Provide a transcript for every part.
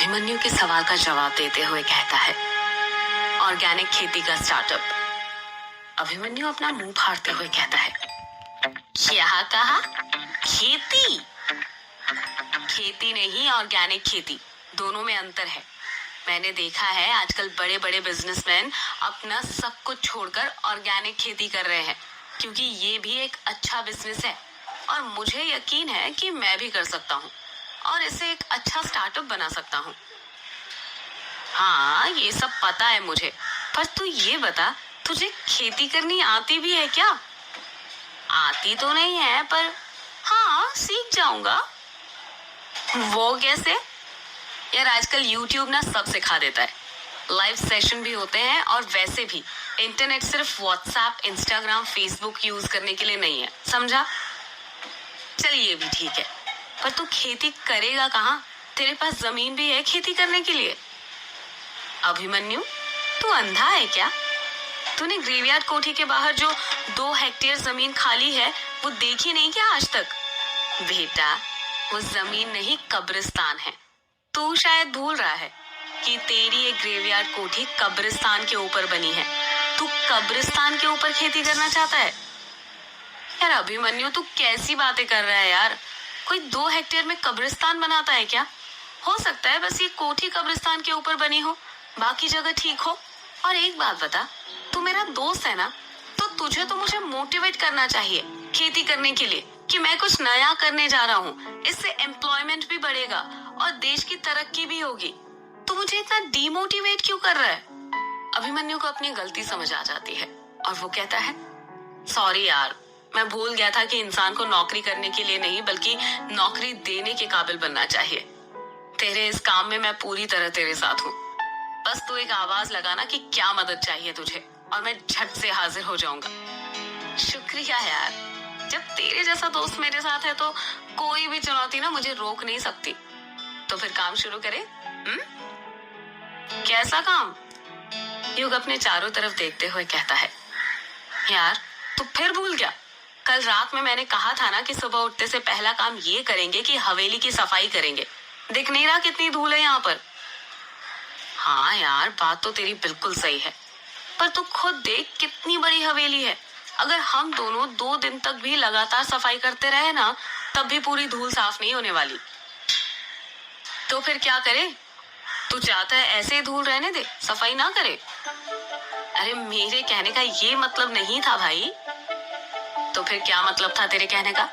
अभिमन्यु के सवाल का जवाब देते हुए कहता है, ऑर्गेनिक खेती का स्टार्टअप। अभिमन्यु अपना मुंह फाड़ते हुए कहता है, क्या कहा? खेती? खेती नहीं, ऑर्गेनिक खेती। दोनों में अंतर है। मैंने देखा है आजकल बड़े बड़े बिजनेसमैन अपना सब कुछ छोड़कर ऑर्गेनिक खेती कर रहे हैं, क्योंकि ये भी एक अच्छा बिजनेस है और मुझे यकीन है कि मैं भी कर सकता हूँ और इसे एक अच्छा स्टार्टअप बना सकता हूँ। हाँ, ये सब पता है मुझे, पर तू ये बता, तुझे खेती करनी आती भी है क्या? आती तो नहीं है, पर हाँ, सीख जाऊंगा। वो कैसे? यार, आजकल YouTube ना सब सिखा देता है। लाइव सेशन भी होते हैं और वैसे भी इंटरनेट सिर्फ व्हाट्सएप, इंस्टाग्राम, फेसबुक यूज करने के लिए नहीं है, समझा? चल, ये भी ठीक है, पर तू खेती करेगा कहाँ? तेरे पास जमीन भी है खेती करने के लिए? अभिमन्यु, तू अंधा है क्या? तूने ग्रेवयार्ड कोठी के बाहर जो 2 हेक्टेयर जमीन खाली है वो देखी नहीं क्या आज तक? बेटा, वो जमीन नहीं, कब्रिस्तान है। तू शायद भूल रहा है कि तेरी एक ग्रेवयार्ड कोठी कब्रिस्तान के ऊपर बनी है। तू कब्रिस्तान के ऊपर खेती करना चाहता है? यार अभिमन्यु, तू कैसी बातें कर रहा है यार? कोई 2 हेक्टेयर में कब्रिस्तान बनाता है क्या? हो सकता है बस ये कोठी कब्रिस्तान के ऊपर बनी हो, बाकी जगह ठीक हो। और एक बात बता, तू मेरा दोस्त है ना, तो तुझे तो मुझे मोटिवेट करना चाहिए खेती करने के लिए कि मैं कुछ नया करने जा रहा हूँ। इससे एम्प्लॉयमेंट भी बढ़ेगा और देश की तरक्की भी होगी। तो मुझे इतना डीमोटिवेट क्यों कर रहा है? अभिमन्यु को अपनी गलती समझ आ जाती है और वो कहता है, सॉरी यार, मैं भूल गया था कि इंसान को नौकरी करने के लिए नहीं बल्कि नौकरी देने के काबिल बनना चाहिए। तेरे इस काम में मैं पूरी तरह तेरे साथ हूँ। बस तू एक आवाज लगाना कि क्या मदद चाहिए तुझे और मैं झट से हाजिर हो जाऊंगा। शुक्रिया यार, जब तेरे जैसा दोस्त मेरे साथ है तो कोई भी चुनौती ना मुझे रोक नहीं सकती। तो फिर काम शुरू करें? कैसा काम? युग अपने चारों तरफ देखते हुए कहता है, यार तू फिर भूल गया? कल रात में मैंने कहा था ना कि सुबह उठते से पहला काम ये करेंगे कि हवेली की सफाई करेंगे। दिख नहीं रहा कितनी धूल है यहाँ पर? हाँ यार, बात तो तेरी बिल्कुल सही है, पर तू खुद देख कितनी बड़ी हवेली है। अगर हम दोनों 2 दिन तक भी लगातार सफाई करते रहे ना, तब भी पूरी धूल साफ नहीं होने वाली। तो फिर क्या करे? तू चाहता है ऐसे ही धूल रहने दे, सफाई ना करे? अरे मेरे कहने का ये मतलब नहीं था भाई। तो फिर क्या मतलब था तेरे कहने का?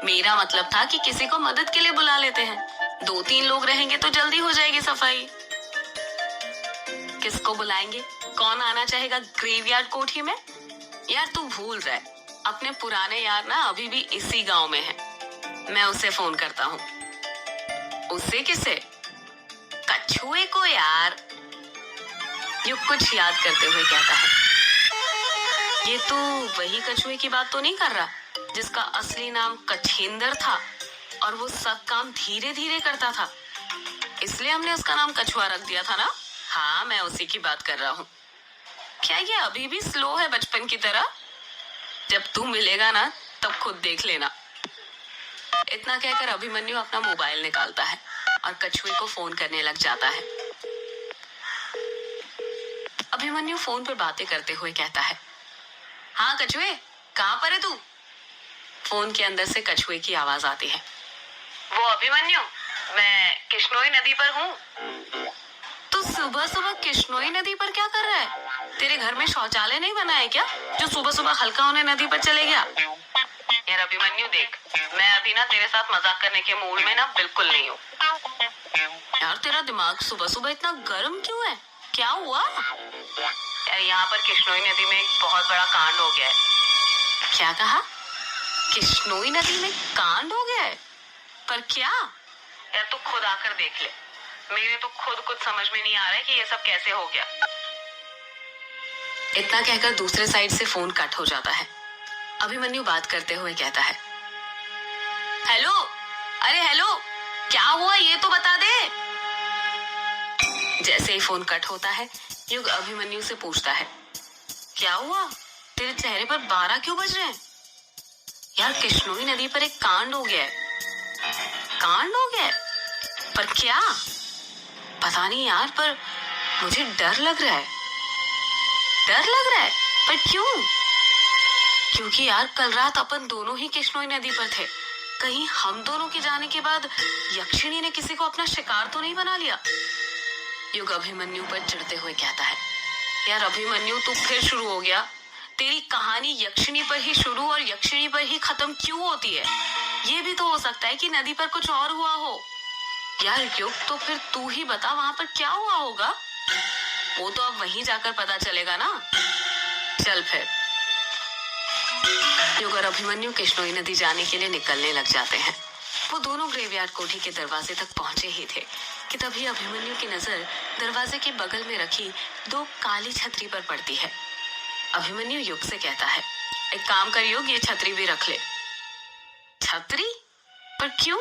मेरा मतलब था कि किसी को मदद के लिए बुला लेते हैं। 2-3 लोग रहेंगे तो जल्दी हो जाएगी सफाई। किसको बुलाएंगे? कौन आना चाहेगा ग्रेवयार्ड कोठी में? यार तू भूल रहा है, अपने पुराने यार ना अभी भी इसी गांव में है। मैं उसे फोन करता हूँ। उससे किसे? कछुए को यार। युग कुछ याद करते हुए कहता है, ये तो वही कछुए की बात तो नहीं कर रहा जिसका असली नाम कछेंद्र था और वो सब काम धीरे धीरे करता था, इसलिए हमने उसका नाम कछुआ रख दिया था ना? हाँ, मैं उसी की बात कर रहा हूँ। क्या ये अभी भी स्लो है बचपन की तरह? जब तू मिलेगा ना तब खुद देख लेना। इतना कहकर अभिमन्यु अपना मोबाइल निकालता है और कछुए को फोन करने लग जाता है। अभिमन्यु फोन पर बातें करते हुए कहता है, हाँ कछुए, कहाँ पर है तू? फोन के अंदर से कछुए की आवाज आती है, वो अभिमन्यु, मैं किश्नोई नदी पर हूँ। तो सुबह सुबह किश्नोई नदी पर क्या कर रहा है? तेरे घर में शौचालय नहीं बना है क्या, जो सुबह सुबह हल्का होने नदी पर चले गया? यार अभिमन्यु देख, मैं अभी ना तेरे साथ मजाक करने के मूड में ना बिल्कुल नहीं हूँ। यार तेरा दिमाग सुबह सुबह इतना गर्म क्यों है? क्या हुआ? यार यहाँ पर किश्नोई नदी में एक बहुत बड़ा कांड हो गया है। क्या कहा? किश्नोई नदी में कांड हो गया है? पर क्या? यार तू खुद आकर देख ले, मेरे तो खुद कुछ समझ में नहीं आ रहा है कि ये सब कैसे हो गया। इतना कहकर दूसरे साइड से फोन कट हो जाता है। अभिमन्यु बात करते हुए कहता है, हेलो, अरे हेलो, क्या हुआ ये तो बता दे। जैसे ही फोन कट होता है, युग अभिमन्यु से पूछता है, क्या हुआ? तेरे चेहरे पर 12 क्यों बज रहे हैं? यार किश्नोई नदी पर एक कांड हो गया है। कांड हो गया है? पर क्या? पता नहीं यार, पर मुझे डर लग रहा है। डर लग रहा है? पर क्यों? क्योंकि यार कल रात अपन दोनों ही किश्नोई नदी पर थे। कहीं हम दोनों के जाने के बाद यक्षिणी ने किसी को अपना शिकार तो नहीं बना लिया? युग अभिमन्यु पर चिढ़ते हुए कहता है। यार अभिमन्यु, तू फिर शुरू हो गया। तेरी कहानी यक्षिणी पर ही शुरू और यक्षिणी पर ही खत्म क्यों होती है? ये भी तो हो सकता है कि नदी पर कुछ और हुआ हो। यार युग, तो फिर तू ही बता, वहां पर क्या हुआ होगा? वो तो अब वहीं जाकर पता चलेगा ना। चल फिर। युग और अभिमन्यु किश्नोई नदी जाने के लिए निकलने लग जाते हैं। वो दोनों ग्रेवयार्ड कोठी के दरवाजे तक पहुंचे ही थे कि तभी अभिमन्यु की नजर दरवाजे के बगल में रखी 2 काली छतरी पर पड़ती है। अभिमन्यु युग से कहता है, एक काम कर युग, ये छतरी भी रख ले। छतरी? पर क्यों?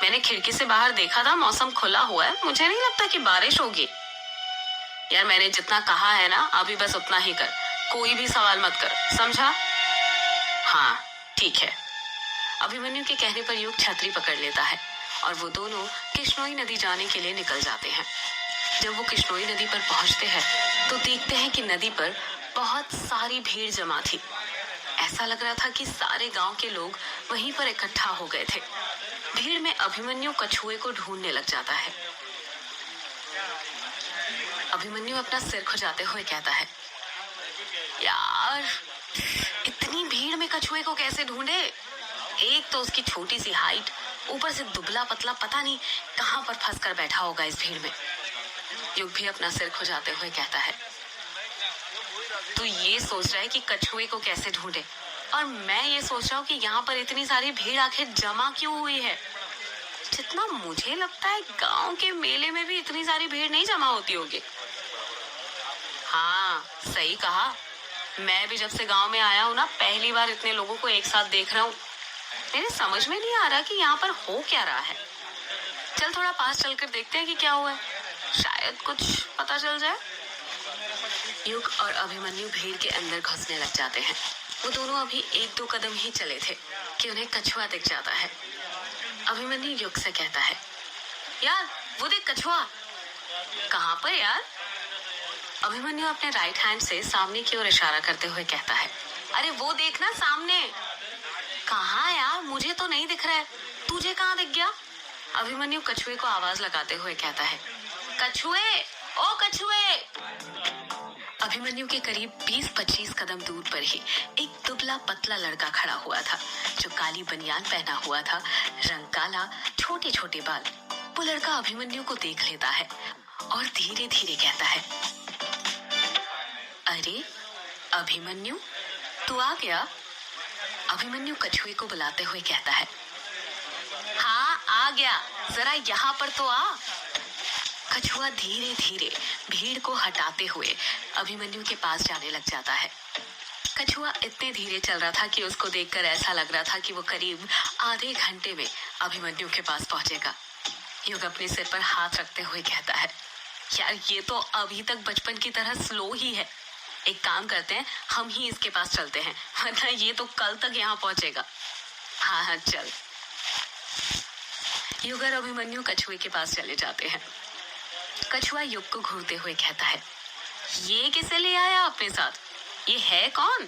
मैंने खिड़की से बाहर देखा था, मौसम खुला हुआ है, मुझे नहीं लगता कि बारिश होगी। यार मैंने जितना कहा है ना, अभी बस उतना ही कर, कोई भी सवाल मत कर, समझा? हाँ ठीक है। अभिमन्यु के कहने पर युग छतरी पकड़ लेता है और वो दोनों किश्नोई नदी जाने के लिए निकल जाते हैं। जब वो किश्नोई नदी पर पहुंचते हैं तो देखते हैं कि नदी पर बहुत सारी भीड़ जमा थी। ऐसा लग रहा था कि सारे गांव के लोग वहीं पर इकट्ठा हो गए थे। भीड़ में अभिमन्यु कछुए को ढूंढने लग जाता है। अभिमन्यु अपना सिर खुजाते हुए कहता है, यार इतनी भीड़ में कछुए को कैसे ढूंढे? एक तो उसकी छोटी सी हाइट, ऊपर से दुबला पतला, पता नहीं कहां पर फंस कर बैठा होगा इस भीड़ में। युग भी अपना सिर खुजाते हुए कहता है, तू ये सोच रहा है कि कछुए को कैसे ढूंढे, और मैं ये सोच रहा हूँ कि यहाँ पर इतनी सारी भीड़ आखिर जमा क्यों हुई है। जितना मुझे लगता है गांव के मेले में भी इतनी सारी भीड़ नहीं जमा होती होगी। हाँ सही कहा, मैं भी जब से गांव में आया हूँ ना, पहली बार इतने लोगों को एक साथ देख रहा हूँ। मेरे समझ में नहीं आ रहा कि यहाँ पर हो क्या रहा है। चल थोड़ा पास चलकर देखते हैं कि क्या हुआ है, शायद कुछ पता चल जाए। युग और अभिमन्यु भीड़ के अंदर घुसने लग जाते हैं। वो दोनों अभी 1-2 कदम ही चले थे कि उन्हें कछुआ दिख जाता है। अभिमन्यु युग से कहता है, यार वो देख कछुआ। कहाँ पर यार? अभिमन्यु अपने राइट हैंड से सामने की ओर इशारा करते हुए कहता है, अरे वो देखना सामने। कहाँ यार? मुझे तो नहीं दिख रहा है, तुझे कहाँ दिख गया? अभिमन्यु कछुए को आवाज लगाते हुए कहता है, कछुए, ओ कछुए। अभिमन्यु के करीब 20-25 कदम दूर पर ही एक दुबला पतला लड़का खड़ा हुआ था, जो काली बनियान पहना हुआ था, रंग काला, छोटे छोटे बाल। वो लड़का अभिमन्यु को देख लेता है और धीरे धीरे कहता है, अरे अभिमन्यु, तू आ गया? अभिमन्यु कछुए को बुलाते हुए कहता है, हाँ आ गया, जरा यहाँ पर तो आ। कछुआ धीरे धीरे भीड़ को हटाते हुए अभिमन्यु के पास जाने लग जाता है। कछुआ इतने धीरे चल रहा था कि उसको देखकर ऐसा लग रहा था कि वो करीब आधे घंटे में अभिमन्यु के पास पहुंचेगा। युग अपने सिर पर हाथ रखते हुए कहता है, यार ये तो अभी तक बचपन की तरह स्लो ही है। एक काम करते हैं, हम ही इसके पास चलते हैं, वरना ये तो कल तक यहाँ पहुंचेगा। हाँ हाँ चल। युग और अभिमन्यु कछुए के पास चले जाते हैं। कछुआ युग को घूरते हुए कहता है, ये किसे ले आया अपने साथ? ये है कौन?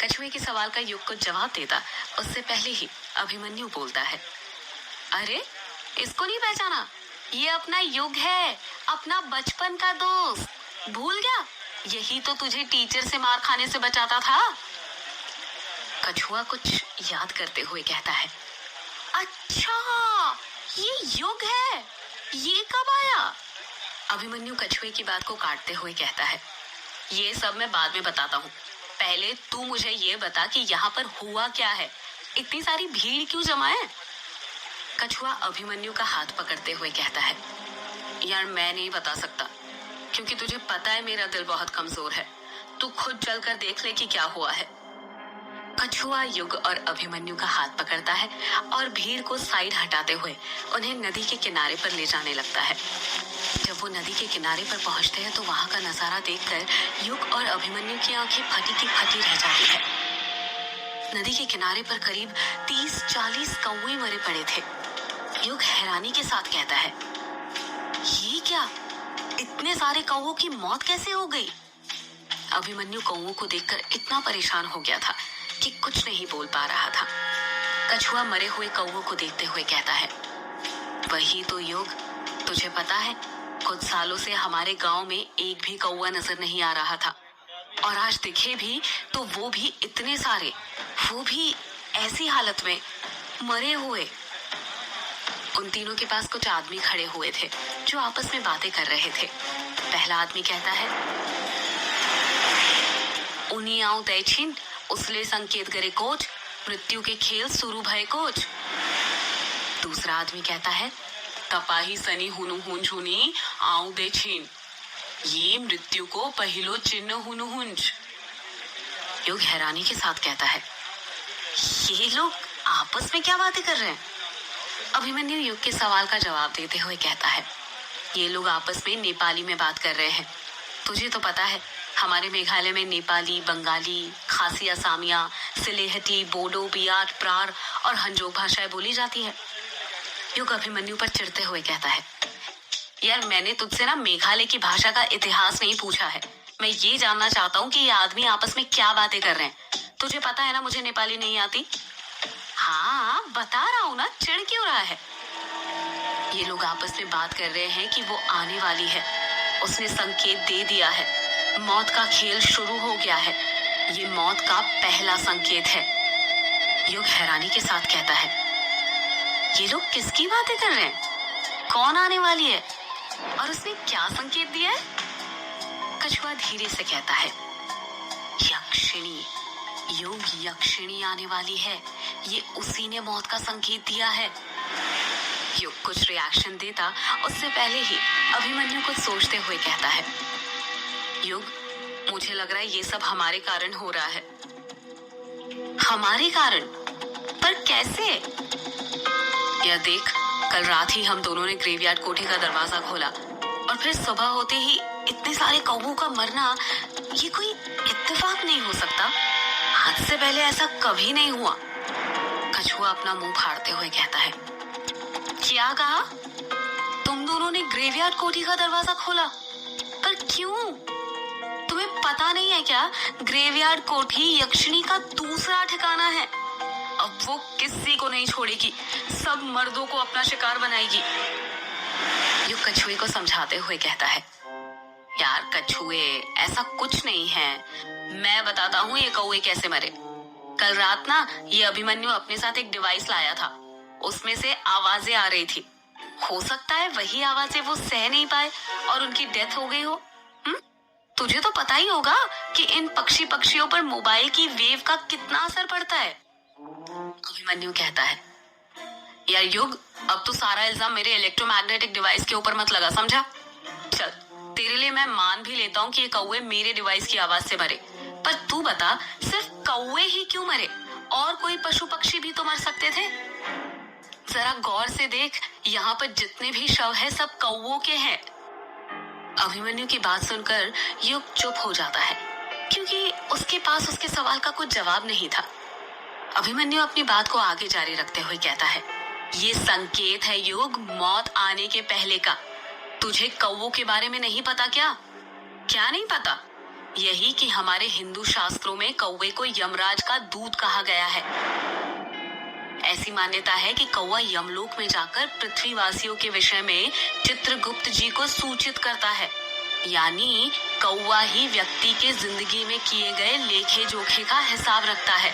कछुए के सवाल का युग को जवाब देता उससे पहले ही अभिमन्यु बोलता है, अरे इसको नहीं पहचाना? ये अपना युग है, अपना बचपन का दोस्त। भूल गया? यही तो तुझे टीचर से मार खाने से बचाता था। कछुआ कुछ याद करते हुए कहता है, अच्छा ये युग है, ये कब आया? अभिमन्यु कछुए की बात को काटते हुए कहता है, ये सब मैं बाद में बताता हूँ, पहले तू मुझे ये बता कि यहाँ पर हुआ क्या है, इतनी सारी भीड़ क्यों जमा है? कछुआ अभिमन्यु का हाथ पकड़ते हुए कहता है, यार मैं नहीं बता सकता, क्योंकि तुझे पता है मेरा दिल बहुत कमजोर है, तू खुद चलकर देख ले कि क्या हुआ है। कछुआ युग और अभिमन्यु का हाथ पकड़ता है और भीड़ को साइड हटाते हुए उन्हें नदी के किनारे पर ले जाने लगता है। जब वो नदी के किनारे पर पहुंचते हैं तो वहां का नजारा देखकर युग और अभिमन्यु की आंखें फटी की फटी रह जाती है। नदी के किनारे पर करीब 30-40 कौवे मरे पड़े थे। युग हैरानी के साथ कहता है, ये क्या, इतने सारे कौवों की मौत कैसे हो गई? अभिमन्यु कौवों को देखकर इतना परेशान हो गया था कि कुछ नहीं बोल पा रहा था। कछुआ मरे हुए कौवों को देखते हुए कहता है, वही तो युग, तुझे पता है कुछ सालों से हमारे गांव में एक भी कौवा नजर नहीं आ रहा था, और आज दिखे भी तो वो भी इतने सारे, वो भी ऐसी हालत में, मरे हुए। उन तीनों के पास कुछ आदमी खड़े हुए थे जो आपस में बातें कर रहे थे। पहला आदमी कहता है, उन्हीं आऊ दैछिन उसले संकेत करे कोच, मृत्यु के खेल शुरू भय कोच। दूसरा आदमी कहता है, तपाही सनी हुनु हुंझुनी आऊ दैछिन, ये मृत्यु को पहिलो चिन्ह हुनु हुंज। युग हैरानी के साथ कहता है, ये लोग आपस में क्या बातें कर रहे हैं? अभिमन्यु युग के सवाल का जवाब देते हुए कहता है, ये लोग आपस में नेपाली में बात कर रहे हैं। तुझे तो पता है हमारे मेघालय में नेपाली, बंगाली, खासी, असामिया, सिलेहटी, बोडो, बियाट, प्रार और हंजोक भाषाएं बोली जाती है। युग अभिमन्यु पर चिढ़ते हुए कहता है, यार मैंने तुझसे ना मेघालय की भाषा का इतिहास नहीं पूछा है, मैं ये जानना चाहता हूँ कि ये आदमी आपस में क्या बातें कर रहे हैं। तुझे पता है ना मुझे नेपाली नहीं आती। हाँ बता रहा हूँ ना, चिढ़ क्यों रहा है? ये लोग आपस में बात कर रहे हैं कि वो आने वाली है, उसने संकेत दे दिया है, मौत का खेल शुरू हो गया है, ये मौत का पहला संकेत है। युग हैरानी के साथ कहता है, ये लोग किसकी बातें कर रहे हैं? कौन आने वाली है और उसने क्या संकेत दिया है? कछुआ धीरे से कहता है, यक्षिणी, युग यक्षिणी आने वाली है, ये उसी ने मौत का संकेत दिया है। युग कुछ रिएक्शन देता उससे पहले ही अभिमन्यु कुछ सोचते हुए कहता है, युग मुझे लग रहा है ये सब हमारे कारण हो रहा है। हमारे कारण? पर कैसे? यह देख, कल रात ही हम दोनों ने ग्रेवयार्ड कोठी का दरवाजा खोला और फिर सुबह होते ही इतने सारे कौवों का मरना, ये कोई इत्तेफाक नहीं हो सकता। आज से पहले ऐसा कभी नहीं हुआ। कछुआ अपना मुंह फाड़ते हुए कहता है, क्या कहा? तुम दोनों ने ग्रेवयार्ड कोठी का दरवाजा खोला? पर क्यों? तुम्हें पता नहीं है क्या, ग्रेवयार्ड कोठी यक्षिणी का दूसरा ठिकाना है। अब वो किसी को नहीं छोड़ेगी, सब मर्दों को अपना शिकार बनाएगी। युग कछुए को समझाते हुए कहता है, यार कछुए, ऐसा कुछ नहीं है, मैं बताता हूँ ये कौवे कैसे मरे। कल रात ना ये अभिमन्यु अपने साथ एक डिवाइस लाया था, उसमें से आवाजें आ रही थी। हो सकता है वही आवाजें वो सह नहीं पाए और उनकी डेथ हो गई हो। तुझे तो पता ही होगा कि इन पक्षियों पर मोबाइल की वेव का कितना असर पड़ता है। अभिमन्यु कहता है, यार युग, अब तो सारा इल्जाम मेरे इलेक्ट्रोमैग्नेटिक डिवाइस के ऊपर मत लगा, समझा? चल, तेरे लिए मैं मान भी लेता हूँ कि ये कौवे मेरे डिवाइस की आवाज से मरे, पर तू बता, सिर्फ कौवे ही क्यों मरे? और कोई पशु पक्षी भी तो मर सकते थे। जरा गौर से देख, यहाँ पर जितने भी शव है सब कौवों के हैं। अभिमन्यु की बात सुनकर युग चुप हो जाता है, क्योंकि उसके पास उसके सवाल का कुछ जवाब नहीं था। अभिमन्यु अपनी बात को आगे जारी रखते हुए कहता है, ये संकेत है युग, मौत आने के पहले का। तुझे कौवों के बारे में नहीं पता क्या? क्या नहीं पता? यही कि हमारे हिंदू शास्त्रों में कौवे को यमराज का दूत कहा गया है। ऐसी मान्यता है कि कौवा यमलोक में जाकर पृथ्वीवासियों के विषय में चित्रगुप्त जी को सूचित करता है। यानी कौवा ही व्यक्ति के जिंदगी में किए गए लेखे जोखे का हिसाब रखता है।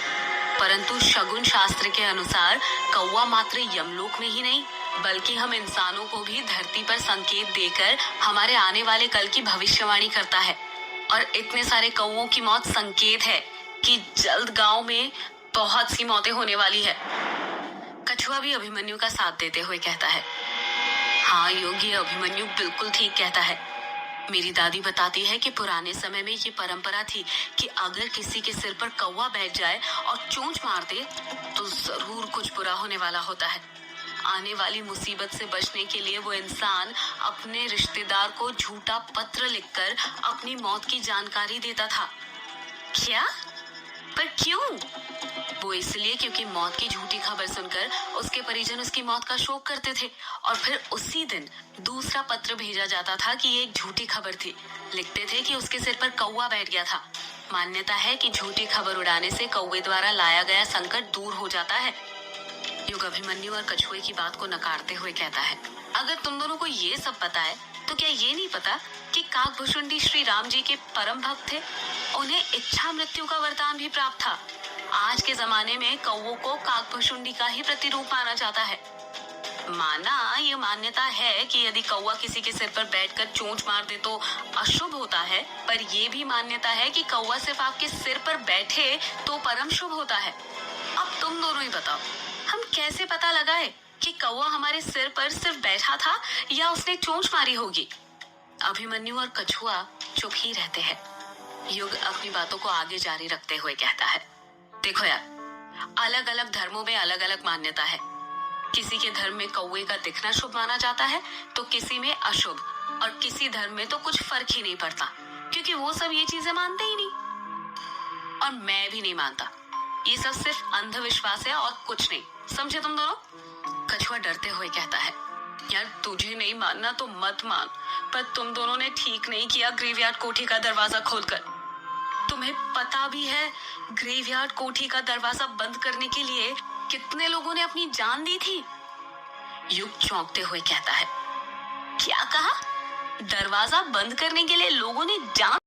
परंतु शगुन शास्त्र के अनुसार कौवा मात्र यमलोक में ही नहीं, बल्कि हम इंसानों को भी धरती पर संकेत देकर हमारे आने वाले कल की भविष्यवाणी करता है। और इतने सारे कौवों की मौत संकेत है कि जल्द गांव में बहुत सी मौतें होने वाली है। कछुआ भी अभिमन्यु का साथ देते हुए कहता है, हाँ योगी, अभिमन्यु बिल्कुल ठीक कहता है। मेरी दादी बताती है कि पुराने समय में ये परंपरा थी कि अगर किसी के सिर पर कौवा बैठ जाए और चोंच मार दे तो जरूर कुछ बुरा होने वाला होता है। आने वाली मुसीबत से बचने के लिए वो इंसान अपने रिश्तेदार को झूठा पत्र लिखकर अपनी मौत की जानकारी देता था। क्या? पर क्यों? वो इसलिए क्योंकि मौत की झूठी खबर सुनकर उसके परिजन उसकी मौत का शोक करते थे और फिर उसी दिन दूसरा पत्र भेजा जाता था कि ये एक झूठी खबर थी। लिखते थे कि उसके सिर पर कौवा बैठ गया था। मान्यता है कि झूठी खबर उड़ाने से कौवे द्वारा लाया गया संकट दूर हो जाता है। युग अभिमन्यु और कछुए की बात को नकारते हुए कहता है, अगर तुम दोनों को ये सब पता है तो क्या ये नहीं पता कि काकभुशुंडी श्री राम जी के परम भक्त थे? उन्हें इच्छा मृत्यु का वरदान भी प्राप्त था। आज के जमाने में कौवों को काकभुशुंडी का ही प्रतिरूप माना जाता है। माना ये मान्यता है कि यदि कौवा किसी के सिर पर बैठकर चोंच मार दे तो अशुभ होता है, पर ये भी मान्यता है कि कौवा सिर्फ आपके सिर पर बैठे तो परम शुभ होता है। अब तुम दोनों ही बताओ, हम कैसे पता लगाए कि कौवा हमारे सिर पर सिर्फ बैठा था या उसने चोंच मारी होगी? अभिमन्यु और कछुआ चुप ही रहते हैं। युग अपनी बातों को आगे जारी रखते हुए कहता है, देखो यार, अलग अलग धर्मों में अलग अलग मान्यता है। किसी के धर्म में कौवे का दिखना शुभ माना जाता है तो किसी में अशुभ, और किसी धर्म में तो कुछ फर्क ही नहीं पड़ता, क्योंकि वो सब ये चीजें मानते ही नहीं। और मैं भी नहीं मानता। ये सब सिर्फ अंधविश्वास है और कुछ नहीं, समझे तुम दोनों? कछुआ डरते हुए कहता है, यार तुझे नहीं मानना तो मत मान, पर तुम दोनों ने ठीक नहीं किया ग्रेवयार्ड कोठी का दरवाजा खोलकर। तुम्हें पता भी है ग्रेवयार्ड कोठी का दरवाजा बंद करने के लिए कितने लोगों ने अपनी जान दी थी? युग चौंकते हुए कहता है, क्या कहा? दरवाजा बंद करने के लिए लोगों ने जान